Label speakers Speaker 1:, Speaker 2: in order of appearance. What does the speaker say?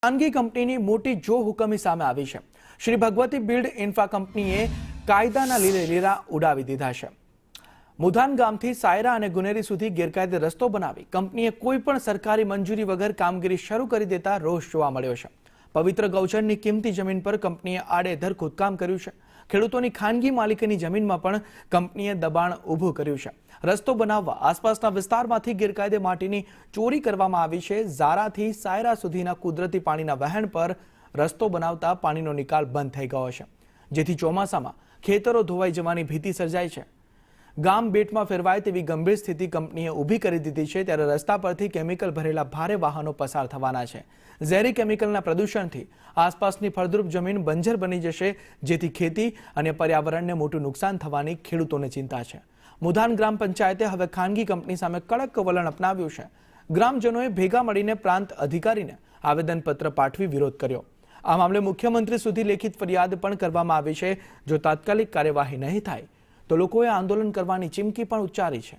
Speaker 1: ખાનગી કંપનીની મોટી જો હુકમી સામે આવી છે। શ્રી ભગવતી બિલ્ડ ઇન્ફ્રા કંપનીએ કાયદાના લીરા ઉડાવી દીધા છે। મુધાન ગામથી સાયરા અને ગુનેરી સુધી ગેરકાયદે રસ્તો બનાવી કંપનીએ કોઈ પણ સરકારી મંજૂરી વગર કામગીરી શરૂ કરી દેતા રોષ જોવા મળ્યો છે। પવિત્ર ગૌચરની કિંમતી જમીન પર કંપનીએ આડેધડ ખોદકામ કર્યું છે। ખેડૂતોની ખાનગી માલિકીની જમીનમાં પણ કંપનીએ દબાણ ઊભું કર્યું છે। રસ્તો બનાવવા આસપાસના વિસ્તારમાંથી ગેરકાયદે માટીની ચોરી કરવામાં આવી છે। ઝારાથી સાયરા સુધીના કુદરતી પાણીના વહેણ પર રસ્તો બનાવતા પાણીનો નિકાલ બંધ થઈ ગયો છે, જેથી ચોમાસામાં ખેતરો ધોવાઈ જવાની ભીતિ સર્જાઈ છે। ગામ બેટમાં ફેરવાય તેવી ગંભીર સ્થિતિ કંપનીએ ઊભી કરી દીધી છે, ત્યારે રસ્તા પરથી કેમિકલ ભરેલા ભારે વાહનો પસાર થવાના છે। ઝેરી કેમિકલના પ્રદૂષણથી આસપાસની ફળદ્રુપ જમીન બંજર બની જશે, જેથી ખેતી અને પર્યાવરણને મોટું નુકસાન થવાની ખેડૂતોને ચિંતા છે। મુધાન ગ્રામ પંચાયતે હવે ખાનગી કંપની સામે કડક વલણ અપનાવ્યું છે। ગ્રામજનોએ ભેગા મળીને પ્રાંત અધિકારીને આવેદનપત્ર પાઠવી વિરોધ કર્યો। આ મામલે મુખ્યમંત્રી સુધી લેખિત ફરિયાદ પણ કરવામાં આવી છે। જો તાત્કાલિક કાર્યવાહી નહીં થાય તો લોકોએ આંદોલન કરવાની ચીમકી પણ ઉચ્ચારી છે।